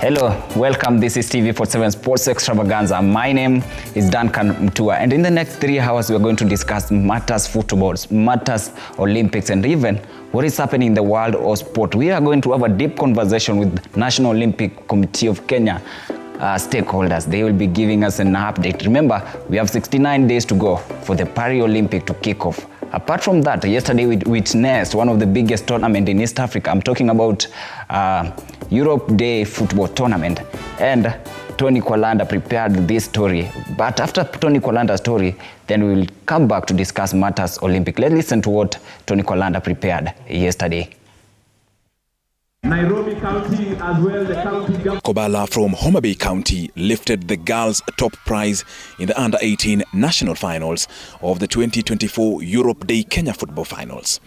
Hello, welcome. This is TV47 Sports Extravaganza. My name is Duncan Mtua, and in the next 3 hours, we're going to discuss matters football, matters Olympics, and even what is happening in the world of sport. We are going to have a deep conversation with National Olympic Committee of Kenya stakeholders. They will be giving us an update. Remember, we have 69 days to go for the Paris Olympic to kick off. Apart from that, yesterday we witnessed one of the biggest tournaments in East Africa. I'm talking about Europe Day football tournament. And Tony Kwalanda prepared this story. But after Tony Kwalanda's story, then we will come back to discuss matters Olympic. Let's listen to what Tony Kwalanda prepared yesterday. Nairobi County as well, the county government. Kobala from Homa Bay County lifted the girls' top prize in the under-18 national finals of the 2024 Europe Day Kenya football finals.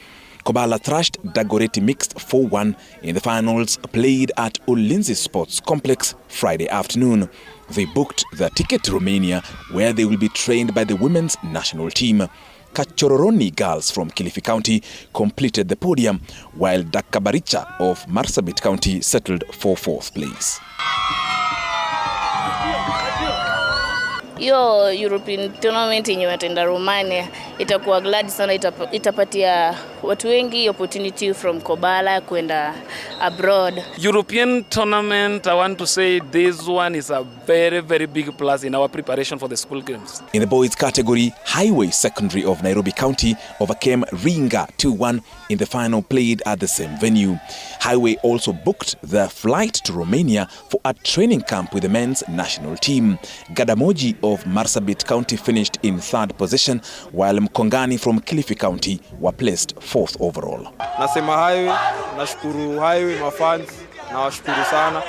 Kobala thrashed Dagoretti Mixed 4-1 in the finals played at Ulinzi Sports Complex Friday afternoon. They booked their ticket to Romania, where they will be trained by the women's national team. Kachororoni girls from Kilifi County completed the podium, while Dakabaricha of Marsabit County settled for 4th place. Yo European tournament yenye watenda Romania itakuwa glad sana, itapatia watu wengi opportunity from Kobala kwenda abroad. European tournament, I want to say this one is a very, very big plus in our preparation for the school games. In the boys category, Highway Secondary of Nairobi County overcame Ringa 2-1 in the final played at the same venue. Highway also booked their flight to Romania for a training camp with the men's national team. Gadamoji of Marsabit County finished in 3rd position, while Mkongani from Kilifi County were placed 4th overall. Nasema Highway, nashukuru Highway mafans, na washukuru sana.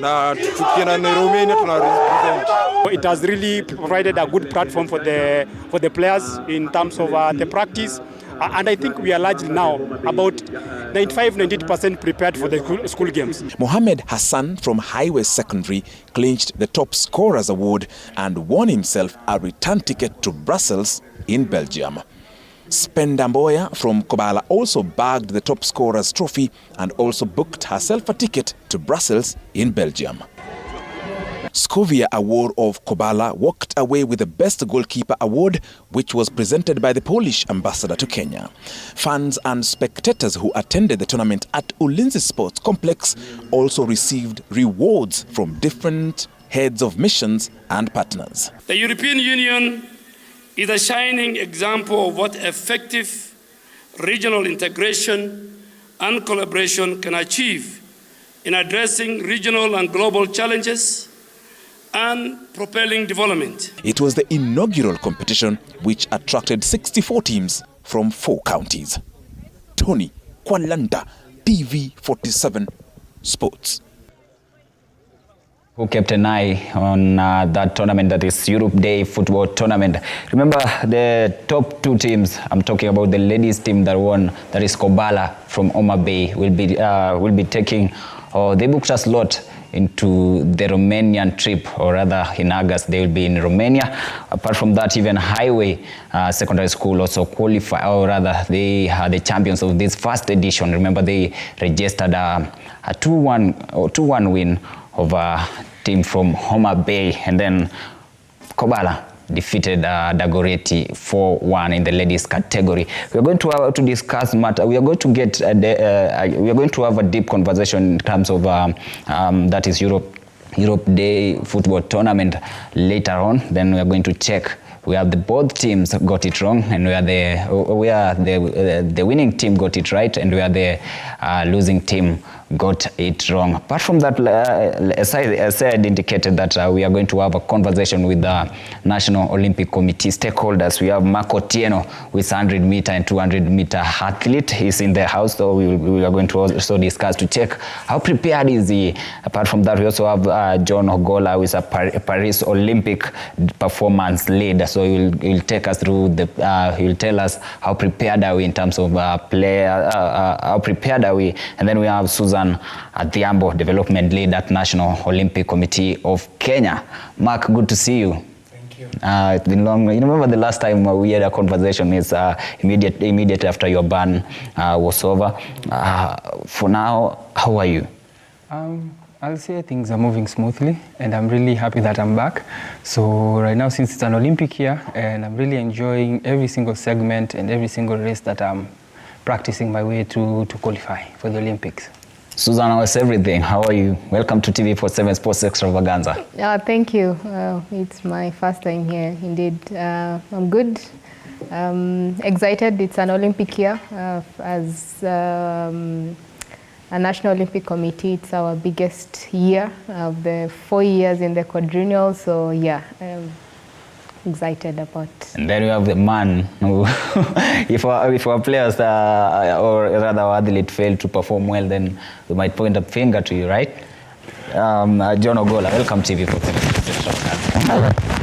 Na tukienda na Romania tuna represent. It has really provided a good platform for the players in terms of the practice. And I think we are largely now about 95-98% prepared for the school games. Mohammed Hassan from Highway Secondary clinched the top scorers award and won himself a return ticket to Brussels in Belgium. Spenda Mboya from Kobala also bagged the top scorers trophy and also booked herself a ticket to Brussels in Belgium. Scovia Award of Kobala walked away with the Best Goalkeeper Award, which was presented by the Polish ambassador to Kenya. Fans and spectators who attended the tournament at Ulinzi Sports Complex also received rewards from different heads of missions and partners. The European Union is a shining example of what effective regional integration and collaboration can achieve in addressing regional and global challenges and propelling development. It was the inaugural competition which attracted 64 teams from 4 counties. Tony Kwalanda, TV47 Sports. Who kept an eye on that tournament, that is Europe Day football tournament. Remember the top 2 teams, I'm talking about the ladies team that won, that is Kobala from Homa Bay, will be taking, they booked a slot into the Romanian trip, or rather in August they will be in Romania. Apart from that, even Highway Secondary School also qualified, or rather they are the champions of this first edition. Remember, they registered a 2-1 win over a team from Homa Bay, and then Kobala defeated Dagoretti 4-1 in the ladies category. We are going to discuss matter. We are going to get we are going to have a deep conversation in terms of that is Europe Day football tournament later on. Then we are going to check where both teams got it wrong, and where the winning team got it right, and where the losing team got it wrong. Apart from that, as I said, indicated that we are going to have a conversation with the National Olympic Committee stakeholders. We have Marco Tieno, who is 100-meter and 200-meter athlete. He's in the house, so we are going to also discuss to check how prepared is he. Apart from that, we also have John Ogola, who is a Paris Olympic performance lead. So he'll take us through he'll tell us how prepared are we in terms of how prepared are we. And then we have Susan Adhiambo, development lead at National Olympic Committee of Kenya. Mark, good to see you. Thank you. It's been long. You remember the last time we had a conversation is immediately after your ban was over. For now, how are you? I'll say things are moving smoothly, and I'm really happy that I'm back. So right now, since it's an Olympic year, and I'm really enjoying every single segment and every single race that I'm practicing my way to qualify for the Olympics. Susanna, how's everything? How are you? Welcome to TV47 Sports Extravaganza. Thank you. It's my first time here, indeed. I'm good. Excited. It's an Olympic year. As a National Olympic Committee, it's our biggest year of the 4 years in the quadrennial. So yeah, I'm excited about. And then we have the man who, if our players or rather our athlete fail to perform well, then we might point a finger to you, right? John Ogola, welcome to TV47.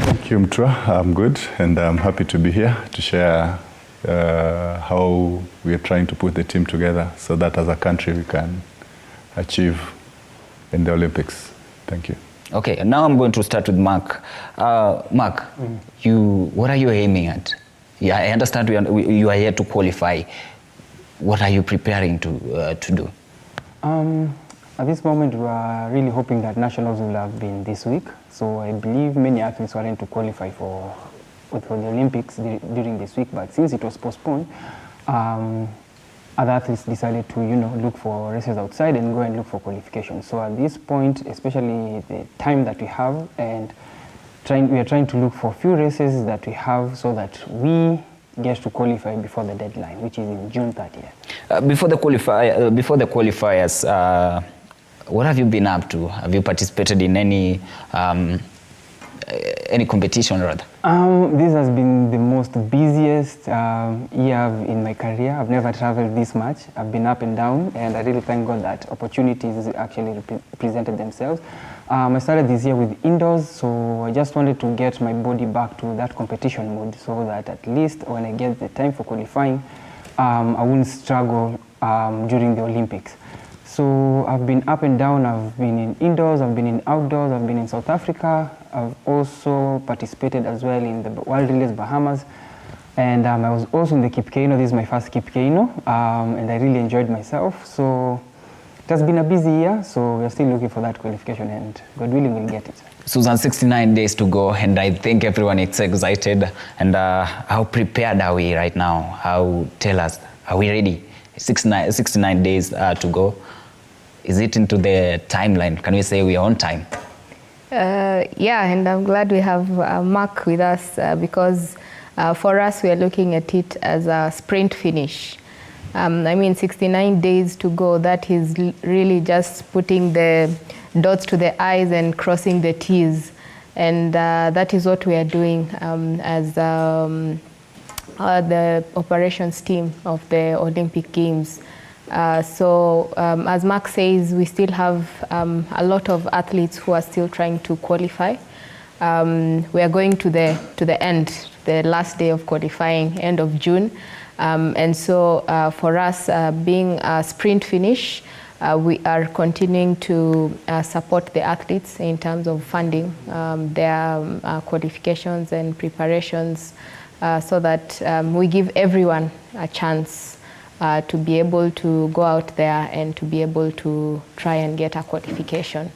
Thank you, Mtra. I'm good, and I'm happy to be here to share how we are trying to put the team together so that as a country we can achieve in the Olympics. Thank you. Okay, now I'm going to start with Mark. Mark, what are you aiming at? Yeah, I understand you are here to qualify. What are you preparing to do? At this moment, we are really hoping that nationals will have been this week. So I believe many athletes wanted to qualify for the Olympics during this week, but since it was postponed, other athletes decided to, look for races outside and go and look for qualification. So at this point, especially the time that we have, and we are trying to look for a few races that we have so that we get to qualify before the deadline, which is in June 30th. Before the qualifiers, what have you been up to? Have you participated in any competition rather? This has been the most busiest year in my career. I've never traveled this much. I've been up and down, and I really thank God that opportunities actually presented themselves. I started this year with indoors, so I just wanted to get my body back to that competition mode so that at least when I get the time for qualifying, I wouldn't struggle during the Olympics. So I've been up and down. I've been in indoors, I've been in outdoors, I've been in South Africa. I've also participated as well in the World Relays Bahamas. And I was also in the Cape Kano. This is my first Cape Kano, and I really enjoyed myself. So it has been a busy year, so we're still looking for that qualification, and God willing, we'll get it. Susan, 69 days to go, and I think everyone is excited. And how prepared are we right now? Tell us, are we ready? 69 days to go. Is it into the timeline? Can we say we are on time? Yeah, and I'm glad we have Mark with us because for us, we are looking at it as a sprint finish. 69 days to go, that is really just putting the dots to the I's and crossing the T's. And that is what we are doing as the operations team of the Olympic Games. As Mark says, we still have a lot of athletes who are still trying to qualify. We are going to the end, the last day of qualifying, end of June. For us, being a sprint finish, we are continuing to support the athletes in terms of funding their qualifications and preparations so that we give everyone a chance to be able to go out there and to be able to try and get a qualification.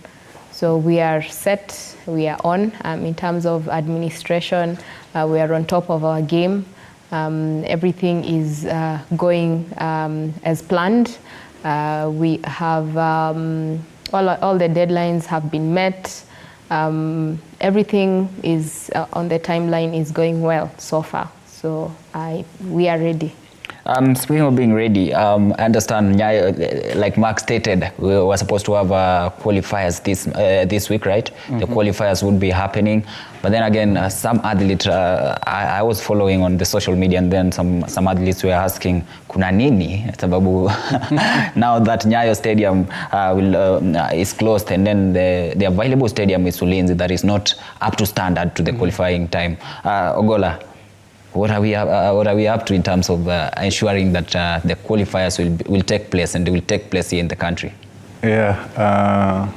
So we are set, we are on. In terms of administration, we are on top of our game. Everything is going as planned. We have all the deadlines have been met. Everything is on the timeline is going well so far. So we are ready. Speaking of being ready, I understand, like Mark stated, we were supposed to have qualifiers this week, right? Mm-hmm. The qualifiers would be happening. But then again, some athletes, I was following on the social media, and then some athletes were asking, kuna nini? Sababu now that Nyayo Stadium is closed, and then the available stadium is Ulinzi that is not up to standard to the qualifying time. Ogola, what are we up to in terms of ensuring that the qualifiers will take place, and they will take place here in the country? Yeah,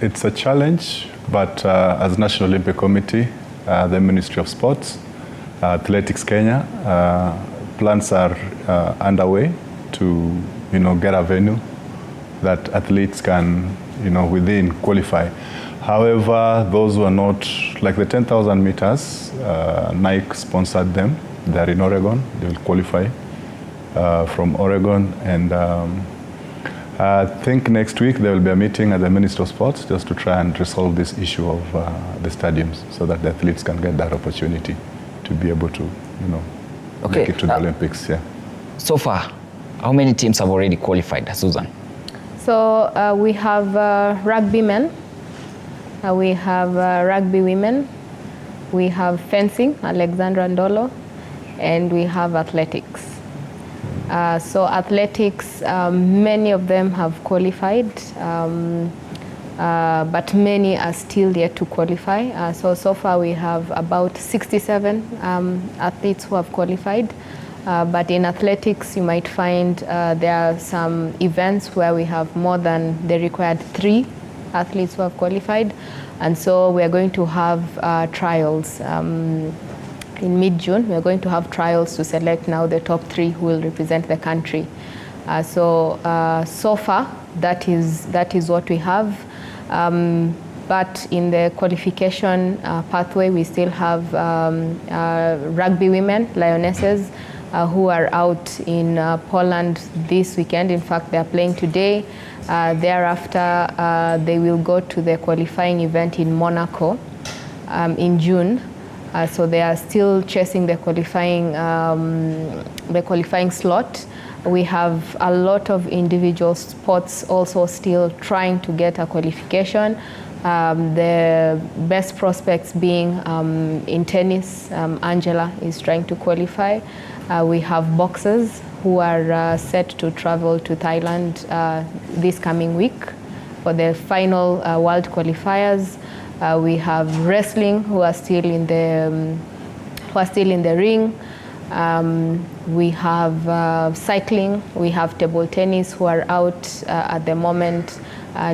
it's a challenge, but as National Olympic Committee, the Ministry of Sports, Athletics Kenya, plans are underway to get a venue that athletes can within qualify. However, those who are not, like the 10,000 meters, Nike sponsored them. They're in Oregon. They will qualify from Oregon. And I think next week there will be a meeting at the Ministry of Sports just to try and resolve this issue of the stadiums so that the athletes can get that opportunity to be able to, make it to the Olympics. Yeah. So far, how many teams have already qualified, Susan? So we have rugby men, we have rugby women, we have fencing, Alexandra Ndolo, and we have athletics. So athletics, many of them have qualified, but many are still yet to qualify. So far we have about 67 athletes who have qualified. But in athletics, you might find there are some events where we have more than the required 3 athletes who have qualified. And so we are going to have trials. In mid-June, we are going to have trials to select now the top 3 who will represent the country. So far, that is what we have. But in the qualification pathway, we still have rugby women, Lionesses, who are out in Poland this weekend. In fact, they are playing today. Thereafter, they will go to the qualifying event in Monaco in June. So they are still chasing the qualifying slot. We have a lot of individual sports also still trying to get a qualification. The best prospects being in tennis, Angela is trying to qualify. We have boxers who are set to travel to Thailand this coming week for the final world qualifiers. We have wrestling who are still in the ring. We have cycling. We have table tennis who are out at the moment,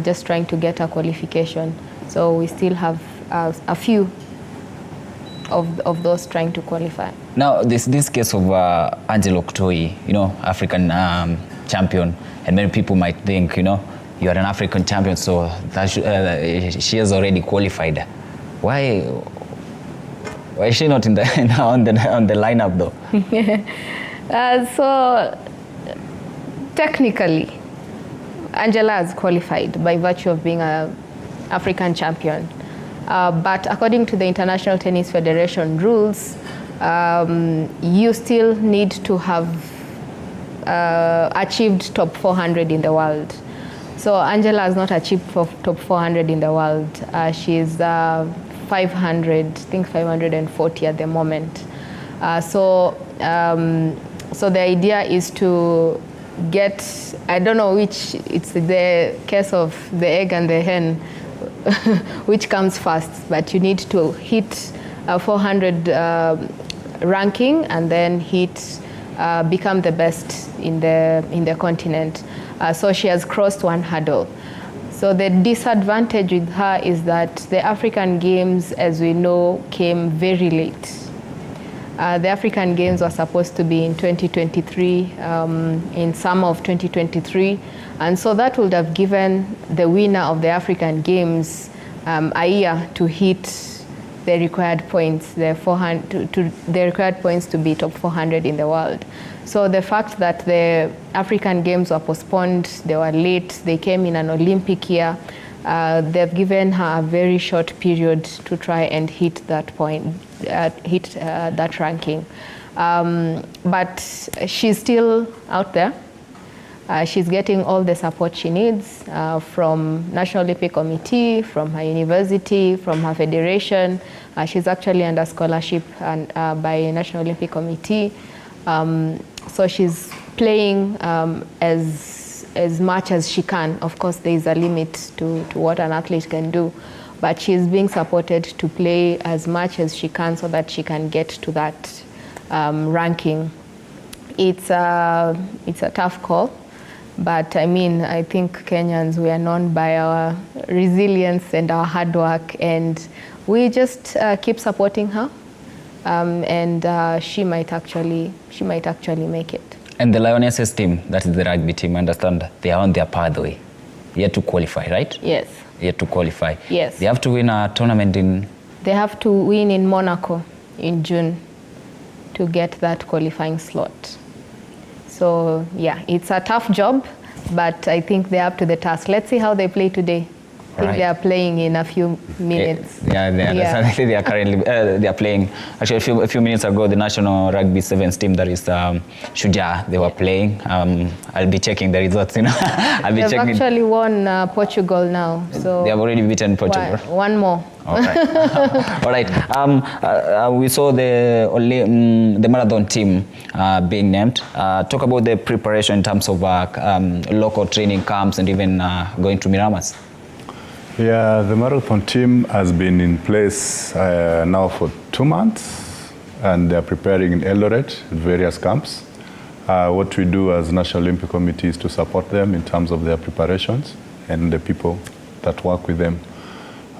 just trying to get a qualification. So we still have a few of those trying to qualify. Now, this case of Angela Oktoi, African champion, and many people might think, you are an African champion, so that she has already qualified. Why is she not on the lineup though? So technically, Angela has qualified by virtue of being an African champion. But according to the International Tennis Federation rules, you still need to have achieved top 400 in the world. So Angela has not achieved top 400 in the world. She's 500, I think 540 at the moment. So the idea is to get, I don't know which, it's the case of the egg and the hen, which comes first, but you need to hit a 400 ranking and then become the best in the continent. So she has crossed one hurdle. So the disadvantage with her is that the African Games, as we know, came very late. The African Games were supposed to be in 2023, in summer of 2023, and so that would have given the winner of the African Games a year to hit the required points, the required points to be top 400 in the world. So the fact that the African Games were postponed, they were late, they came in an Olympic year, they've given her a very short period to try and hit that point, that ranking. But she's still out there. She's getting all the support she needs from National Olympic Committee, from her university, from her federation. She's actually under scholarship by National Olympic Committee. So she's playing as much as she can. Of course, there is a limit to what an athlete can do, but she's being supported to play as much as she can so that she can get to that ranking. It's a tough call, but I mean, I think Kenyans, we are known by our resilience and our hard work, and we just keep supporting her. And she might actually make it. And the Lionesses team, that is the rugby team, I understand they are on their pathway. yet to qualify, right? Yes. Yet to qualify. Yes. They have to win a tournament in... They have to win in Monaco in June to get that qualifying slot. So yeah, it's a tough job, but I think they're up to the task. Let's see how they play today. I think they are playing in a few minutes. Yeah, they are currently they are playing. Actually, a few minutes ago, the national rugby sevens team, that is Shujaa, they were playing. I'll be checking the results. They've actually won Portugal now. So they have already beaten Portugal. One more. All right. All right. We saw the marathon team being named. Talk about the preparation in terms of local training camps and even going to Miramas. Yeah, the marathon team has been in place now for 2 months, and they're preparing in Eldoret, various camps. What we do as National Olympic Committee is to support them in terms of their preparations and the people that work with them.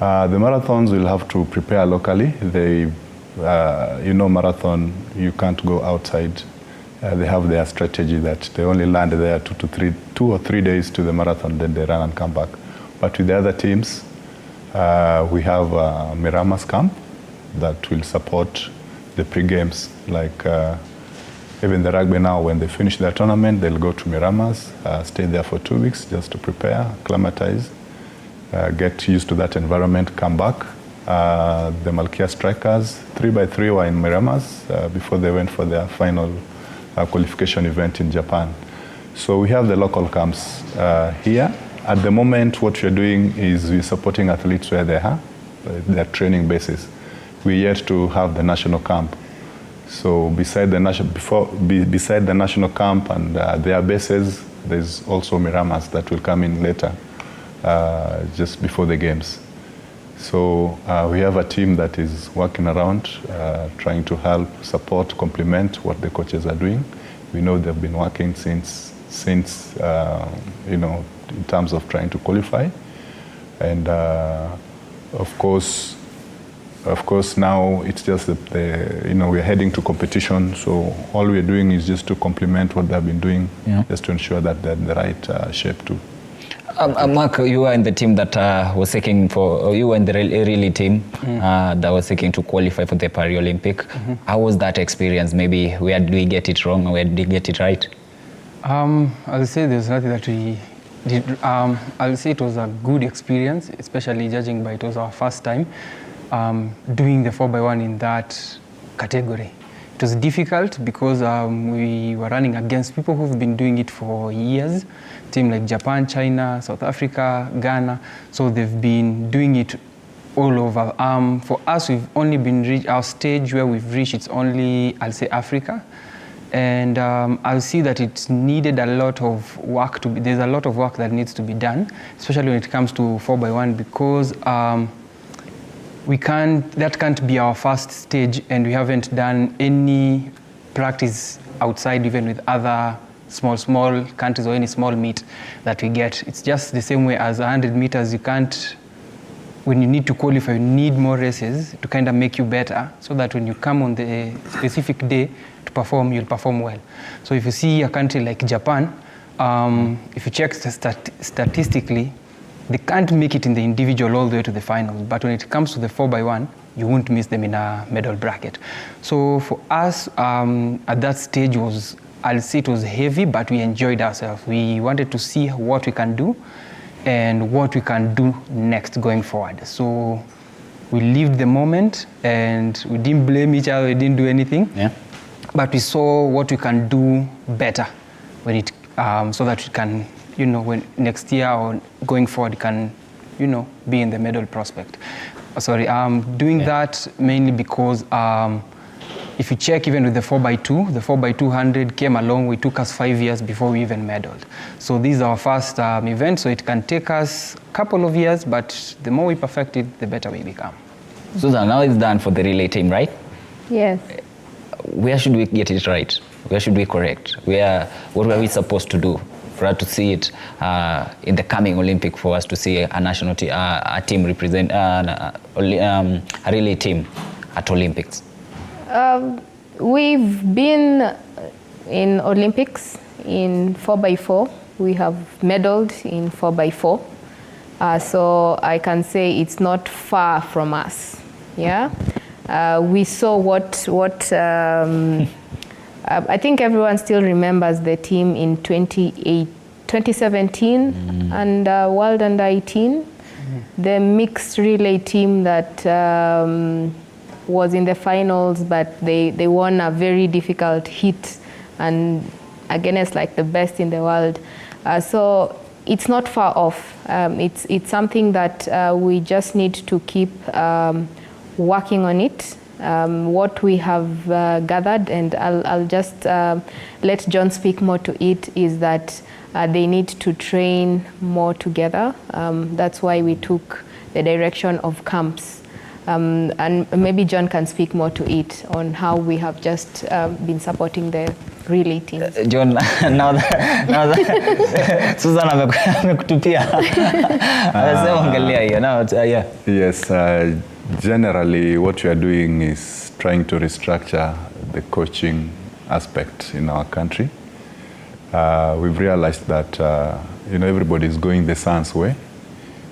The marathons will have to prepare locally. They, marathon, you can't go outside. They have their strategy that they only land there 2 or 3 days to the marathon, then they run and come back. But with the other teams, we have a Miramas camp that will support the pre-games. Like even the rugby now, when they finish their tournament, they'll go to Miramas, stay there for 2 weeks just to prepare, acclimatize, get used to that environment, come back. The Malkia Strikers, 3x3 were in Miramas before they went for their final qualification event in Japan. So we have the local camps here. At the moment, what we're doing is we're supporting athletes where they are, their training basis. We're yet to have the national camp. So beside the national camp and their bases, there's also Miramas that will come in later, just before the games. So we have a team that is working around, trying to help, support, complement what the coaches are doing. We know they've been working since in terms of trying to qualify. And of course now it's just we're heading to competition, so all we're doing is just to complement what they've been doing, just to ensure that they're in the right shape too. Mark, you were in the team that was seeking for, you were in the relay team that was seeking to qualify for the Paralympic. How was that experience? Maybe where did we get it wrong or where did we get it right? I'll say there's nothing that we did. I'll say it was a good experience, especially judging by it was our first time doing the 4x1 in that category. It was difficult because we were running against people who've been doing it for years, teams like Japan, China, South Africa, Ghana. So they've been doing it all over. For us, we've only been reached our stage where we've reached. It's only, I'll say, Africa. And I'll see that it needed a lot of work there's a lot of work that needs to be done, especially when it comes to 4x1, because that can't be our first stage, and we haven't done any practice outside, even with other small countries or any small meet that we get. It's just the same way as 100 meters. You can't, when you need to qualify, you need more races to kind of make you better, so that when you come on the specific day to perform, you'll perform well. So if you see a country like Japan, if you check statistically, they can't make it in the individual all the way to the finals. But when it comes to the 4x1, you won't miss them in a medal bracket. So for us, at that stage I'll say it was heavy, but we enjoyed ourselves. We wanted to see what we can do and what we can do next going forward. So we lived the moment, and we didn't blame each other, we didn't do anything. Yeah. But we saw what we can do better when it, so that we can, when next year or going forward, can, be in the medal prospect. Sorry, doing that mainly because if you check even with the 4x2, the 4x200 came along. It took us 5 years before we even medaled. So this is our first event, so it can take us a couple of years, but the more we perfect it, the better we become. Susan, now it's done for the relay team, right? Yes. Where should we get it right? Where should we correct? What were we supposed to do for us to see it in the coming Olympic, for us to see a national team, a team represent a relay team at Olympics? We've been in Olympics in 4x4 We have medaled in 4x4. So I can say it's not far from us. Yeah, we saw what I think everyone still remembers the team in 2017 and World Under 18, the mixed relay team that was in the finals, but they won a very difficult heat and against like the best in the world. So it's not far off. It's something that we just need to keep working on it. What we have gathered, and I'll just let John speak more to it, is that they need to train more together. That's why we took the direction of camps. And maybe John can speak more to it on how we have just been supporting the relay teams. John, now that Susan amekutupia. Amesema angalia hiyo. Now yeah. Yes, generally what we are doing is trying to restructure the coaching aspect in our country. We've realized that everybody is going the SANS way.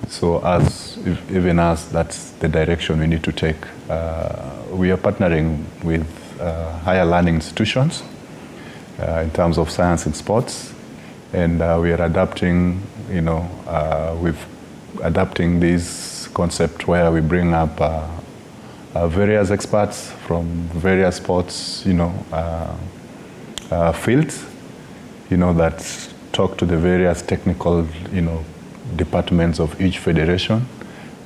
So even as that's the direction we need to take. We are partnering with higher learning institutions in terms of science and sports, and we are adapting, adapting this concept where we bring up various experts from various sports, fields, that talk to the various technical, departments of each federation,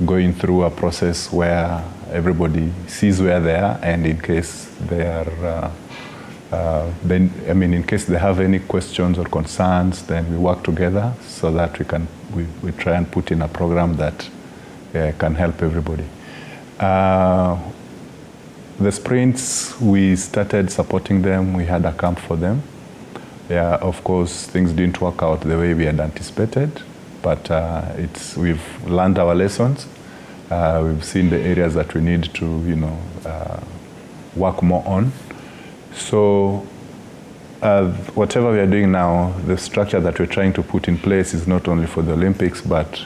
going through a process where everybody sees where they are, and in case they are, in case they have any questions or concerns, then we work together so that we try and put in a program that can help everybody. The sprints, we started supporting them. We had a camp for them. Yeah, of course, things didn't work out the way we had anticipated, but we've learned our lessons. We've seen the areas that we need to, work more on. So whatever we are doing now, the structure that we're trying to put in place is not only for the Olympics, but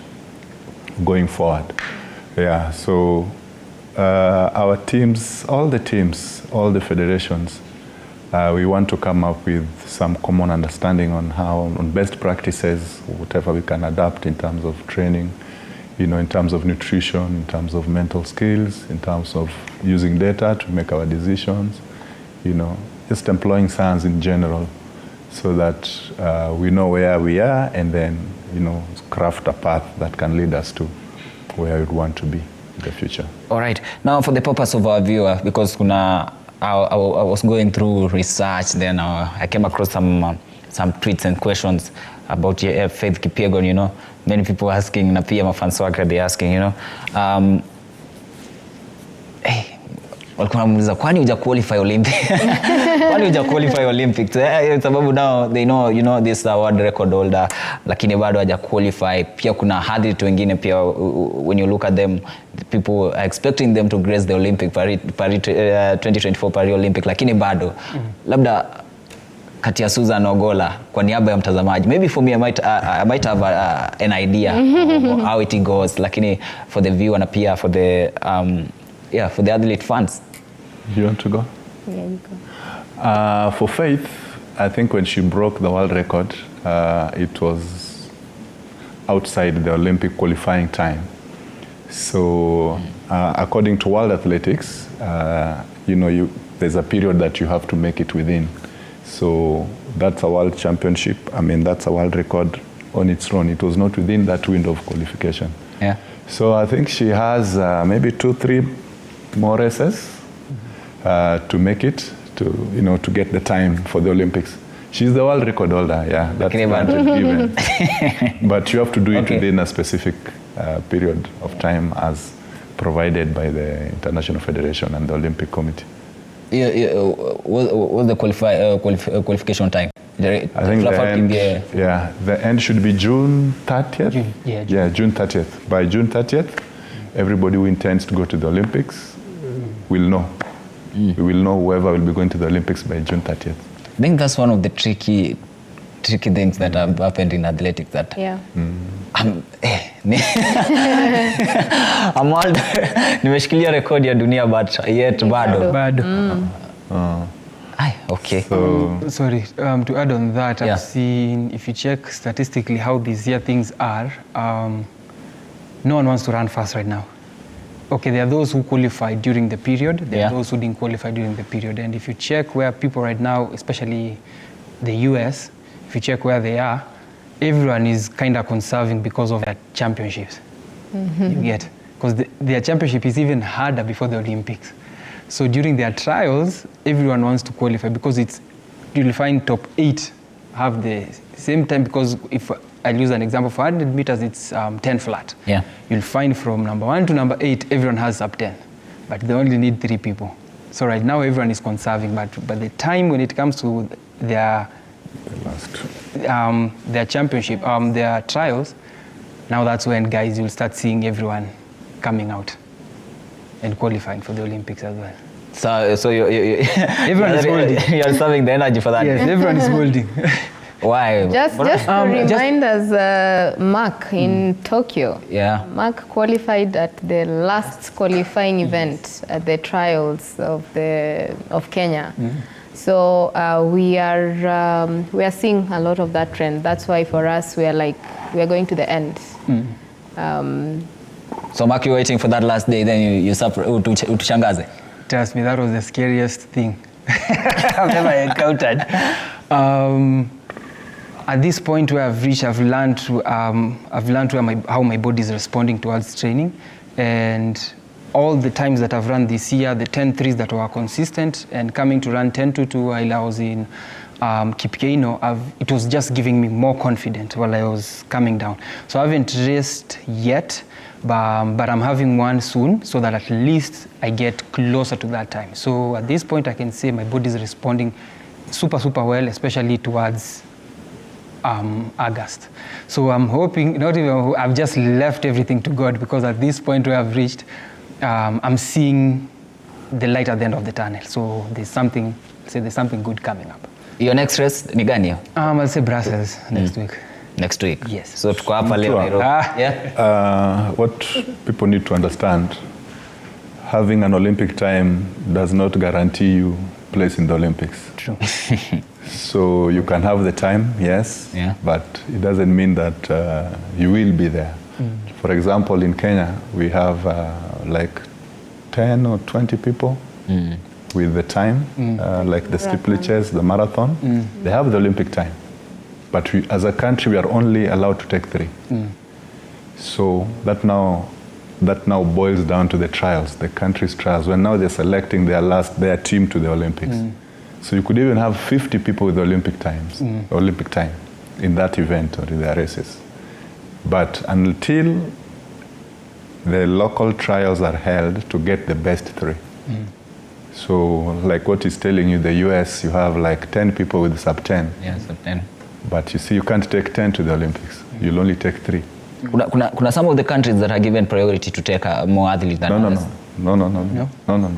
going forward. Yeah, so our teams, all the federations, we want to come up with some common understanding on best practices, whatever we can adapt in terms of training, in terms of nutrition, in terms of mental skills, in terms of using data to make our decisions, just employing science in general so that we know where we are and then, craft a path that can lead us to where we want to be in the future. All right. Now, for the purpose of our viewer, because I was going through research, then I came across some tweets and questions about Faith Kipyegon, many people asking, na pia mafans wake they asking, walikuwa wanamuuliza kwani huja qualify Olympic? Kwani huja qualify Olympics? Sababu now they know this world record holder, lakini bado haja qualify. Pia kuna athletes wengine pia, when you look at them, people are expecting them to grace the Olympic 2024 Paris Olympic, lakini bado labda kati ya Susan Ogola, kwa niaba ya mtazamaji, maybe for me I might have an idea of how it goes, lakini for the viewer na pia for the for the athlete fans. You want to go? Yeah, you go. For Faith, I think when she broke the world record, it was outside the Olympic qualifying time. So according to World Athletics, there's a period that you have to make it within. So that's a world championship. That's a world record on its own. It was not within that window of qualification. Yeah. So I think she has maybe 2-3 more races to make it, to get the time for the Olympics. She's the world record holder, yeah. That's given. But you have to do it within a specific period of time as provided by the International Federation and the Olympic Committee. What's the qualification time? I think the end should be June 30th. June 30th. By June 30th, everybody who intends to go to the Olympics will know. We will know whoever will be going to the Olympics by June 30th. I think that's one of the tricky tricky things that have happened in athletics that I'm old. Nimeshikilia rekodi ya dunia but yet bado. Okay. So, sorry, to add on that, I've seen, if you check statistically how these year things are, no one wants to run fast right now. Okay, there are those who qualified during the period, there are those who didn't qualify during the period. And if you check where people right now, especially the US, if you check where they are, everyone is kind of conserving because of their championships. You get? Because their championship is even harder before the Olympics. So during their trials, everyone wants to qualify because you'll find top 8 have the same time, because if I'll use an example, for 100 meters, it's 10 flat. Yeah. You'll find from number 1 to number 8, everyone has sub 10, but they only need 3 people. So right now, everyone is conserving, but by the time when it comes to their championship, their trials, now that's when, guys, you'll start seeing everyone coming out and qualifying for the Olympics as well. So everyone is holding. You're serving the energy for that. Yes, everyone is holding. Why? Just to remind us, Mark in Tokyo. Yeah. Mark qualified at the last qualifying event at the trials of Kenya. So we are seeing a lot of that trend. That's why for us we are going to the end. So Mark, you're waiting for that last day, then you suffer utushangaze. Trust me, that was the scariest thing I've ever encountered. At this point where I've reached, I've learned how my body is responding towards training, and all the times that I've run this year, the 10-3s that were consistent, and coming to run 10-2 while I was in Kipkeino, it was just giving me more confidence while I was coming down. So I haven't raced yet, but I'm having one soon, so that at least I get closer to that time. So at this point, I can say my body is responding super well, especially towards August. So I'm hoping, I've just left everything to God, because at this point where I've reached, I'm seeing the light at the end of the tunnel. So there's something good coming up. Your next race ni gani? I'll say Brussels next week. Next week? Yes. So tuko hapa leo Nairobi. What people need to understand, having an Olympic time does not guarantee you place in the Olympics. True. So you can have the time, yes, but it doesn't mean that you will be there. For example, in Kenya, we have like 10 or 20 people with the time, like the steeplechase, the marathon. They have the Olympic time. But we, as a country, we are only allowed to take 3. So that now boils down to the trials, the country's trials, when now they're selecting their team to the Olympics. So you could even have 50 people with Olympic time in that event or in their races. But until the local trials are held to get the best 3. So like what he's telling you, the US, you have like 10 people with sub 10. Yeah, sub 10. But you see, you can't take 10 to the Olympics. You'll only take 3. Kuna some of the countries that are given priority to take more athletes than others. No.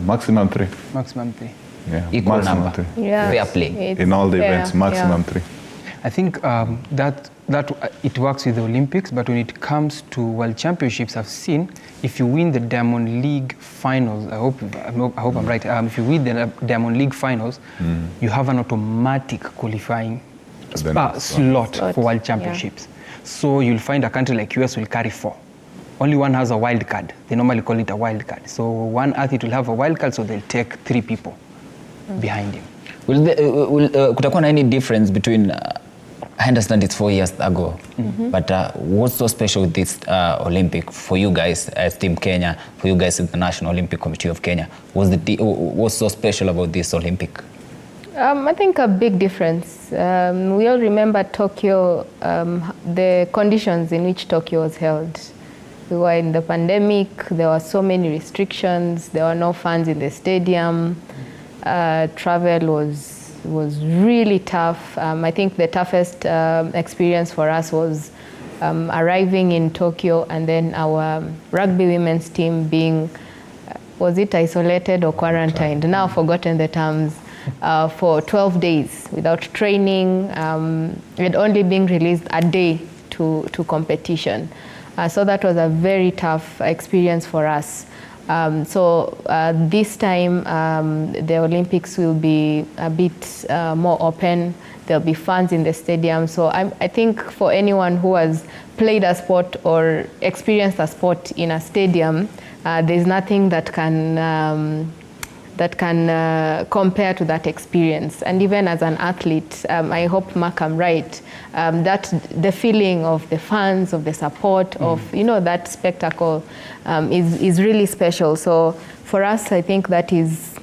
Maximum 3. Maximum 3. Yeah. Equal maximum number. 3. Yeah. Fair play. In all the events, maximum 3. I think that it works with the Olympics, but when it comes to World Championships, I've seen if you win the Diamond League finals, I hope I'm right. If you win the Diamond League finals, you have an automatic qualifying slot for World Championships. So you'll find a country like US will carry 4. Only one has a wild card. They normally call it a wild card. So one athlete will have a wild card, so they'll take 3 people behind him. Kutakuwa na any difference between, I understand it's 4 years ago, but what's so special with this Olympic for you guys as Team Kenya, for you guys as the National Olympic Committee of Kenya? What's so special about this Olympic? I think a big difference. We all remember Tokyo, the conditions in which Tokyo was held. We were in the pandemic, there were so many restrictions, there were no fans in the stadium, travel was really tough. I think the toughest experience for us was arriving in Tokyo and then our rugby women's team being, was it isolated or quarantined? Now I've forgotten the terms. for 12 days without training, and only being released a day to competition. So that was a very tough experience for us. So this time the Olympics will be a bit more open. There'll be fans in the stadium. So I think for anyone who has played a sport or experienced a sport in a stadium, there's nothing that can compare to that experience. And even as an athlete, I hope, Mark, I'm right, that the feeling of the fans, of the support, of that spectacle is really special. So for us, I think that is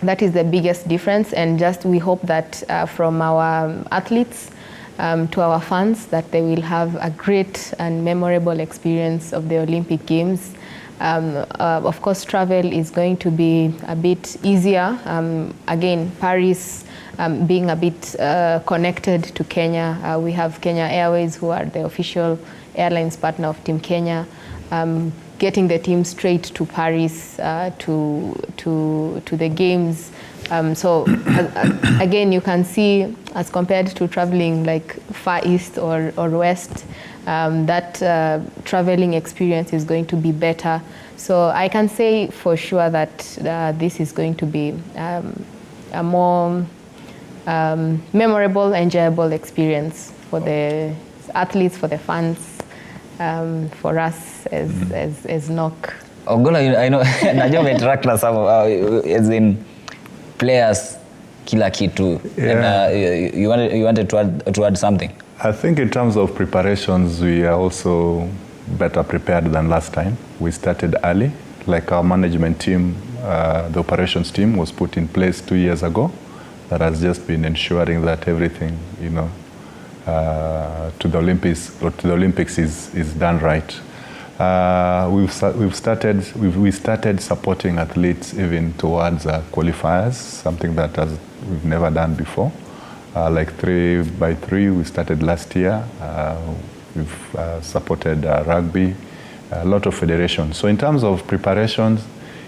the biggest difference. And just we hope that from our athletes to our fans, that they will have a great and memorable experience of the Olympic Games. Of course, travel is going to be a bit easier. Again, Paris being a bit connected to Kenya. We have Kenya Airways, who are the official airlines partner of Team Kenya. Getting the team straight to Paris to the games. So again, you can see, as compared to traveling like Far East or West, that traveling experience is going to be better. So I can say for sure that this is going to be a more memorable, enjoyable experience for the athletes, for the fans, for us as NOC. Ogola, I know, najua umeteract na some, as in players, kila kitu. Yeah. And you wanted to add something? I think in terms of preparations, we are also better prepared than last time. We started early, like our management team, the operations team was put in place 2 years ago. That has just been ensuring that everything, to the Olympics is done right. We started supporting athletes even towards qualifiers, something that we've never done before. Like 3x3 we started last year. We've supported rugby, a lot of federations. So in terms of preparations,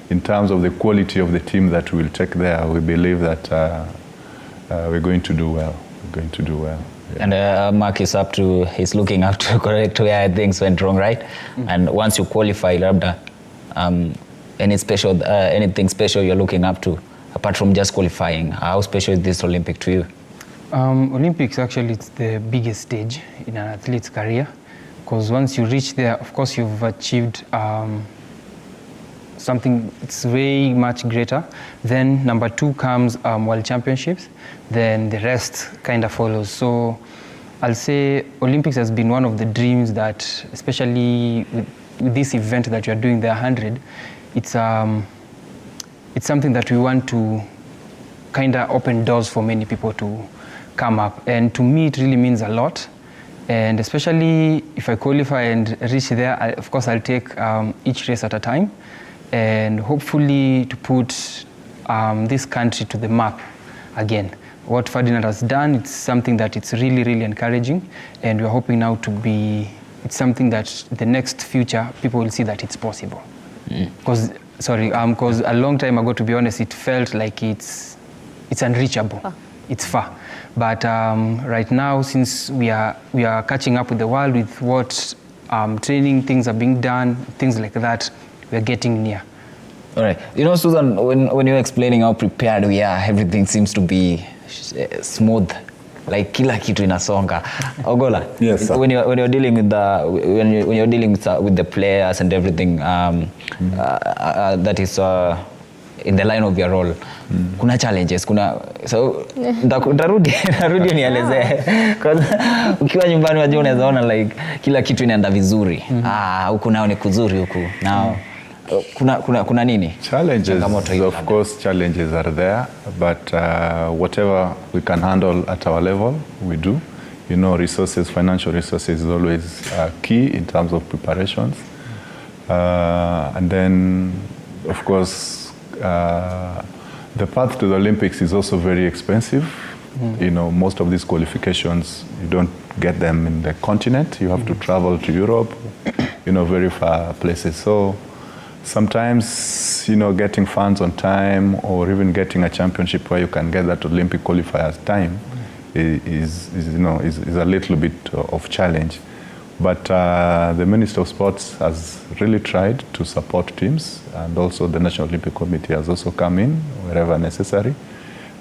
in terms of the quality of the team that we'll take there, we believe that we're going to do well. We're going to do well. Yeah. And Mark is he's looking up to correct where things went wrong, right? And once you qualify, Labda, anything special you're looking up to, apart from just qualifying? How special is this Olympic to you? Olympics, actually, it's the biggest stage in an athlete's career, because once you reach there, of course, you've achieved something that's way much greater. Then number 2 comes World Championships. Then the rest kind of follows. So I'll say Olympics has been one of the dreams that, especially with this event that you're doing, the 100, it's something that we want to kind of open doors for many people to come up. And to me, it really means a lot. And especially if I qualify and reach there, of course, I'll take each race at a time, and hopefully to put this country to the map again. What Ferdinand has done, it's something that it's really, really encouraging, and we're hoping now it's something that the next future people will see that it's possible. Because a long time ago, to be honest, it felt like it's unreachable. It's far. But right now, since we are catching up with the world with what training things are being done, things like that, we are getting near. All right. Susan, when you're explaining how prepared we are, everything seems to be smooth, like kila kitu inasonga. Ogola, yes, sir. When you're dealing with the players and everything, that is in the line of your role, kuna challenges, so narudi nielezee, because ukiwa nyumbani wajua unaweza ona like kila kitu inaenda vizuri, huku nao ni kuzuri huku nao. Kuna nini? Challenges, of course, challenges are there, but whatever we can handle at our level, we do. Resources, financial resources is always key in terms of preparations. And then, of course, the path to the Olympics is also very expensive. Most of these qualifications, you don't get them in the continent. You have to travel to Europe, very far places. So sometimes, getting funds on time or even getting a championship where you can get that Olympic qualifiers time is a little bit of challenge. But the Minister of Sports has really tried to support teams, and also the National Olympic Committee has also come in wherever necessary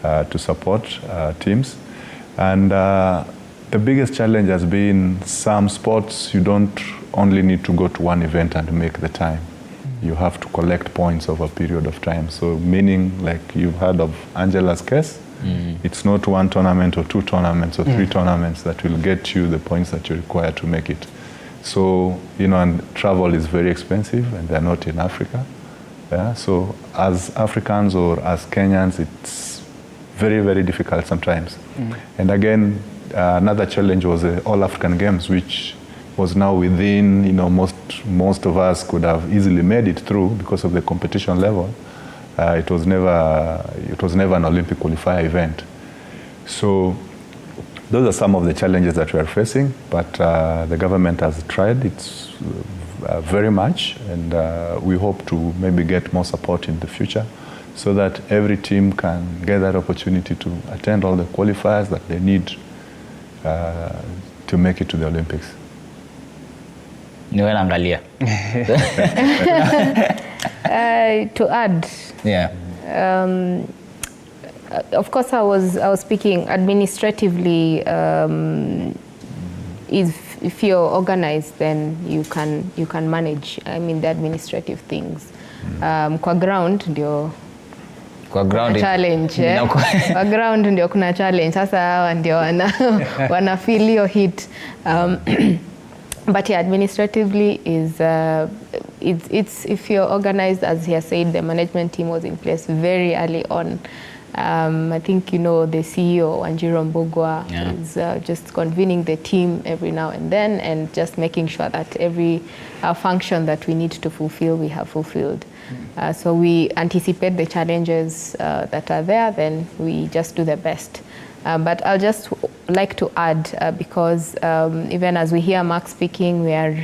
to support teams. And the biggest challenge has been some sports you don't only need to go to one event and make the time. You have to collect points over a period of time. So meaning, like you've heard of Angela's case, it's not one tournament or two tournaments or three tournaments that will get you the points that you require to make it. So, and travel is very expensive, and they're not in Africa. Yeah? So as Africans or as Kenyans, it's very, very difficult sometimes. And again, another challenge was the All African Games, which was now within, most of us could have easily made it through because of the competition level. It was never an Olympic qualifier event. So those are some of the challenges that we are facing, but the government has tried it very much, and we hope to maybe get more support in the future so that every team can get that opportunity to attend all the qualifiers that they need to make it to the Olympics. To add, of course, I was speaking administratively. If you're organized, then you can manage. I mean, the administrative things. Kwa ground ndio challenge. Kwa ground ndio kuna challenge. Sasa hawa ndio wana feel your hit. But yeah, administratively it's if you're organized, as he has said, the management team was in place very early on. I think the CEO Wanjiru Mbugua is just convening the team every now and then, and just making sure that every function that we need to fulfill, we have fulfilled. So we anticipate the challenges that are there, then we just do the best. But I'll just like to add, because even as we hear Mark speaking, we are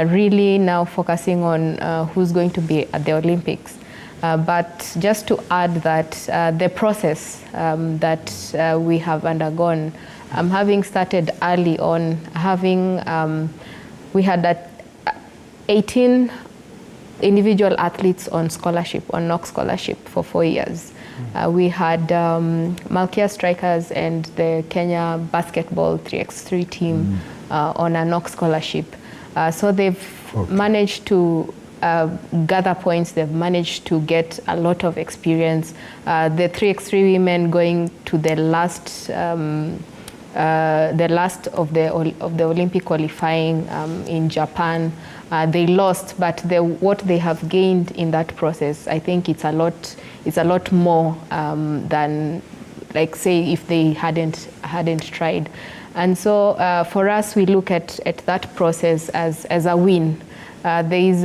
really now focusing on who's going to be at the Olympics. But just to add that the process that we have undergone, having started early on, we had 18 individual athletes on scholarship, on NOC scholarship for 4 years. We had Malkia Strikers and the Kenya basketball 3x3 team on a NOC scholarship. So they've managed to gather points, they've managed to get a lot of experience. The 3x3 women going to the last of the Olympic qualifying in Japan. They lost, but what they have gained in that process, I think it's a lot more than, like, say, if they hadn't tried. And so for us, we look at that process as a win. There is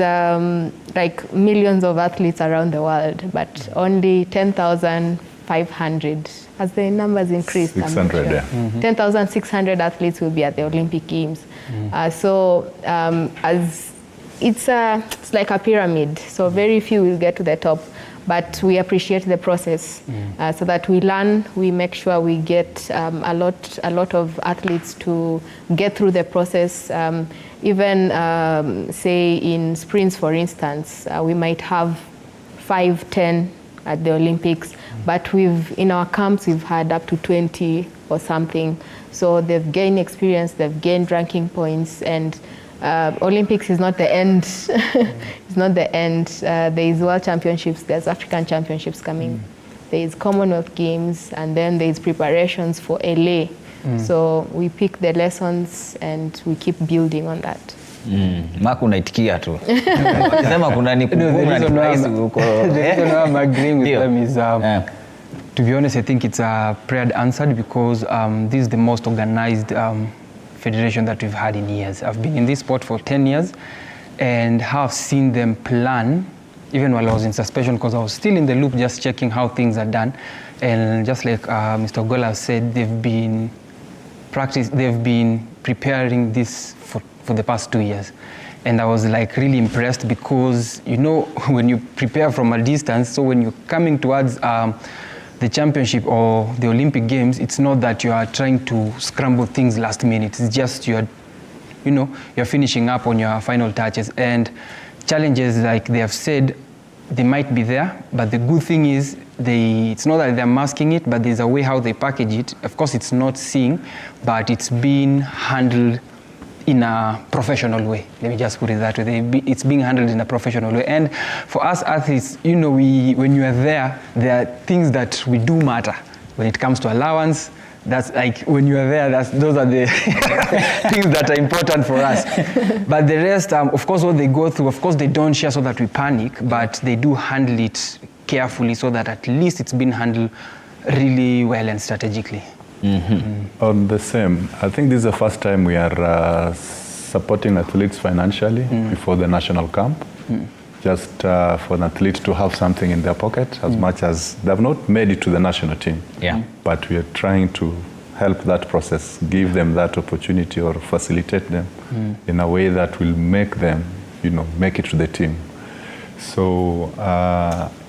like millions of athletes around the world, but only 10,500. Has the numbers increased? 600, sure. 10,600 athletes will be at the Olympic Games. So as it's like a pyramid, so very few will get to the top, but we appreciate the process so that we learn, we make sure we get a lot of athletes to get through the process. Even say in sprints, for instance, we might have 5, 10 at the Olympics, but in our camps we've had up to 20 or something. So they've gained experience, they've gained ranking points, and Olympics is not the end. It's not the end. There is World Championships, there's African Championships coming, there is Commonwealth Games, and then there is preparations for LA. So we pick the lessons and we keep building on that. Mark unaitikia tu. Sema kuna ni kugumu ni rahisi huko. The reason why I'm agreeing with them is to be honest, I think it's prayer answered, because this is the most organized federation that we've had in years. I've been in this sport for 10 years and have seen them plan, even while I was in suspension, because I was still in the loop just checking how things are done. And just like Mr. Gola said, they've been preparing this for the past 2 years. And I was like really impressed because, you know, when you prepare from a distance, so when you're coming towards the championship or the Olympic Games, it's not that you are trying to scramble things last minute. It's just you're finishing up on your final touches. And challenges, like they have said, they might be there, but the good thing is it's not that they're masking it, but there's a way how they package it. Of course, it's not seeing, but it's being handled in a professional way. Let me just put it that way. It's being handled in a professional way. And for us athletes, you know, when you are there are things that we do matter. When it comes to allowance, that's like when you are there, those are the things that are important for us. But the rest, of course, what they go through, of course, they don't share so that we panic, but they do handle it carefully so that at least it's been handled really well and strategically. On the same, I think this is the first time we are supporting athletes financially before the national camp. Just for an athlete to have something in their pocket, as much as they've not made it to the national team. Yeah. But we are trying to help that process, give them that opportunity or facilitate them in a way that will make them, you know, make it to the team. So,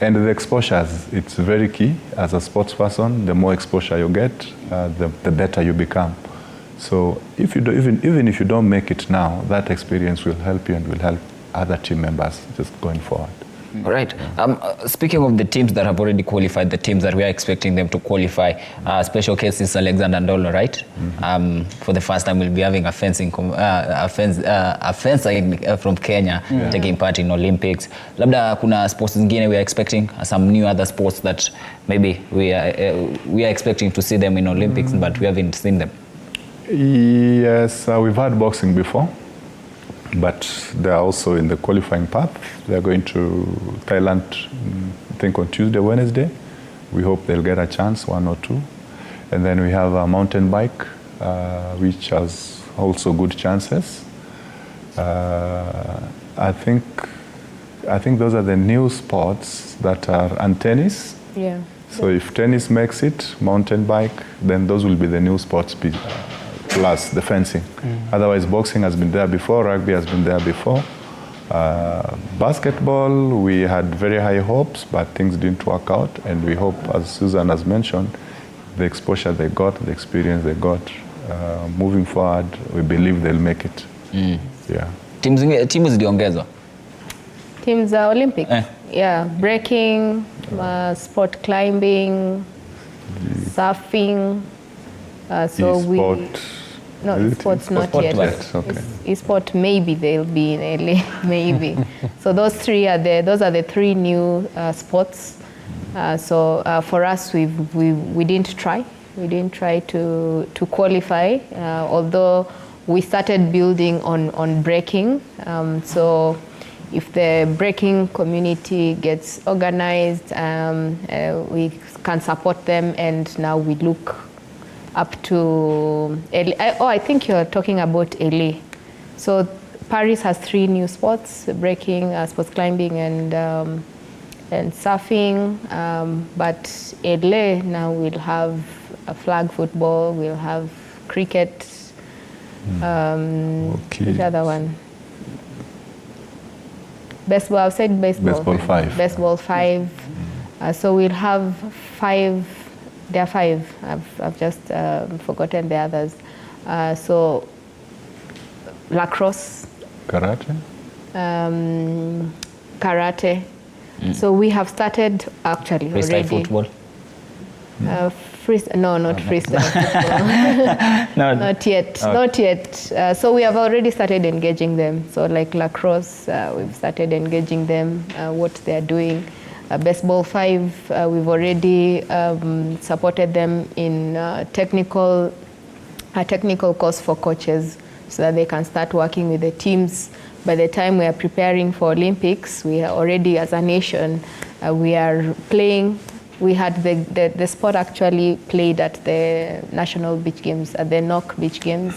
and the exposures, it's very key. As a sports person, the more exposure you get, the better you become. So if you do, even if you don't make it now, that experience will help you and will help other team members just going forward. All right. Speaking of the teams that have already qualified, the teams that we are expecting them to qualify, special case is Alexander Ndolo, right? For the first time, we'll be having a fencer from Kenya taking part in Olympics. Labda kuna sports zingine we are expecting, some new other sports that maybe we are expecting to see them in Olympics, but we haven't seen them. Yes, we've had boxing before. But they are also in the qualifying path. They are going to Thailand, I think on Tuesday, Wednesday. We hope they'll get a chance, 1 or 2. And then we have a mountain bike, which has also good chances. I think those are the new sports that are, and tennis. Yeah. So if tennis makes it, mountain bike, then those will be the new sports plus the fencing. Otherwise, boxing has been there before, rugby has been there before. Basketball, we had very high hopes, but things didn't work out. And we hope, as Susan has mentioned, the exposure they got, the experience they got, moving forward, we believe they'll make it. Yeah. Timu ziliongezwa? Teams are Olympic? Yeah, breaking, sport climbing, surfing. Sports not yet. Okay. E-sport maybe they'll be in LA, maybe. So those are the 3 new sports. For us, we didn't try. We didn't try to qualify, although we started building on breaking. So if the breaking community gets organized, we can support them, and now we look up to LA. I think you're talking about LA. So Paris has 3 new sports: breaking, sports climbing, and surfing. But LA now will have a flag football. We'll have cricket. Which other one? Baseball. I've said baseball. Baseball 5. Baseball 5. So we'll have 5. There are 5. I've just forgotten the others. So lacrosse. Karate. Karate. So we have started actually freestyle already. Football. Not freestyle football. Not yet. Okay. Not yet. So we have already started engaging them. So like lacrosse, we've started engaging them, what they're doing. Baseball 5, we've already supported them in a technical course for coaches so that they can start working with the teams. By the time we are preparing for Olympics, we are already, as a nation, we are playing. We had the sport actually played at the National Beach Games, at the NOC Beach Games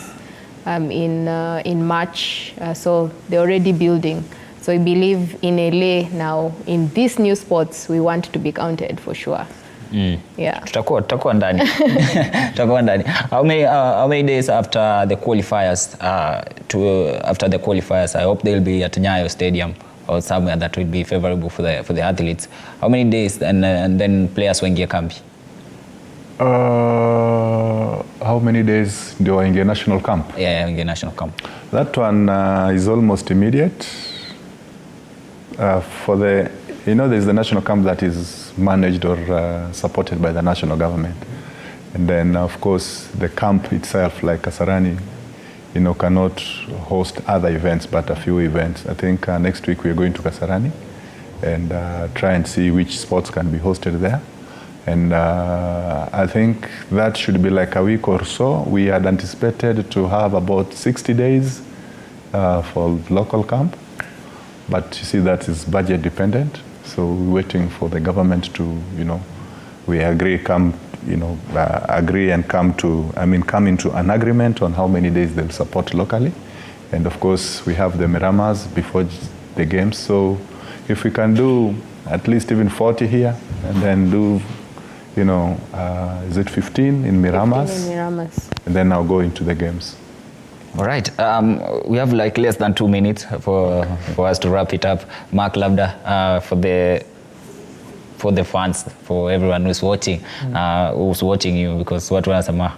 in March. So they're already building. So we believe in LA now, in these new sports, we want to be counted for sure. Yeah. Tutakuwa ndani. Tutakuwa ndani. How many days after the qualifiers I hope they'll be at Nyayo Stadium or somewhere that will be favorable for the athletes. How many days and then players waingia kambi? How many days ndio waingia national camp? Yeah, waingia national camp. That one is almost immediate. For the, there's the national camp that is managed or supported by the national government. And then, of course, the camp itself, like Kasarani, cannot host other events, but a few events. I think next week we're going to Kasarani and try and see which sports can be hosted there. And I think that should be like a week or so. We had anticipated to have about 60 days for local camp. But you see, that is budget dependent. So we're waiting for the government to, we agree and come into an agreement on how many days they'll support locally. And of course, we have the Miramas before the games. So if we can do at least even 40 here and then do, is it 15 in Miramas? 15 in Miramas. And then I'll go into the games. All right. We have like less than 2 minutes for us to wrap it up. Mark Labda, for the fans, for everyone who's watching you, because what wanasema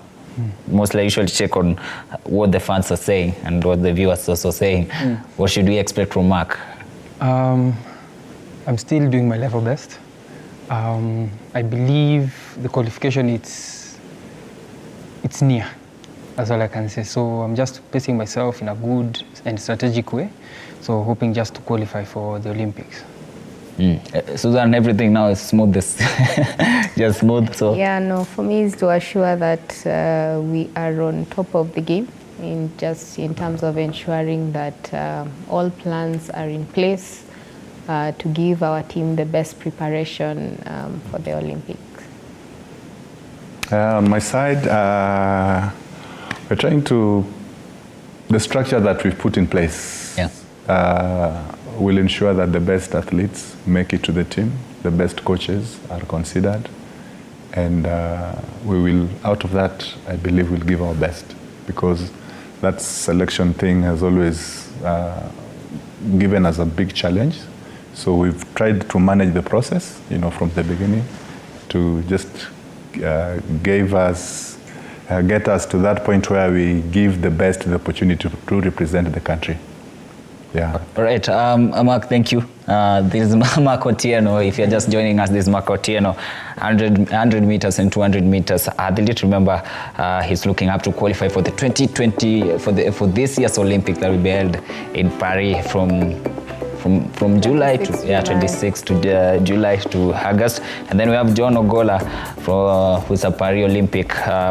mostly I usually check on what the fans are saying and what the viewers are also saying. What should we expect from Mark? I'm still doing my level best. I believe the qualification it's near. That's all I can say. So I'm just pacing myself in a good and strategic way. So hoping just to qualify for the Olympics. Susan, everything now is smooth. Just smooth. So yeah, no. For me, is to assure that we are on top of the game, in terms of ensuring that all plans are in place to give our team the best preparation for the Olympics. On my side, we're trying to, the structure that we've put in place will ensure that the best athletes make it to the team, the best coaches are considered, and we will, out of that, I believe we'll give our best, because that selection thing has always given us a big challenge. So we've tried to manage the process, from the beginning to just get us to that point where we give the best the opportunity to represent the country. Yeah. All right, Mark, thank you. This is Mark Otieno. If you're just joining us, this is Mark Otieno, 100 meters and 200 meters athlete. Remember, he's looking up to qualify for the 2020 for this year's Olympic that will be held in Paris from July to 26 to July to August. And then we have John Ogola, who's a Paris Olympic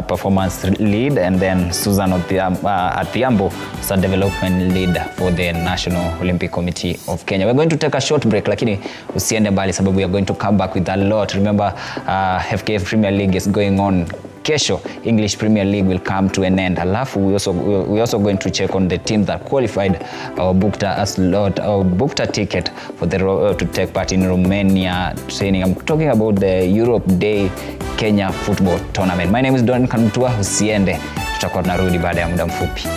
performance lead, and then Susan Atiambo, who's a development lead for the National Olympic Committee of Kenya. We're going to take a short break, lakini usiende mbali sababu we are going to come back with a lot. Remember, FKF Premier League is going on. Kesho, English Premier League will come to an end. Alafu, we also going to check on the team that qualified or booked a ticket for to take part in Romania training. I'm talking about the Europe Day Kenya Football Tournament. My name is Don Kanutua. Usiende, tutakuwa tunarudi baada ya muda mfupi.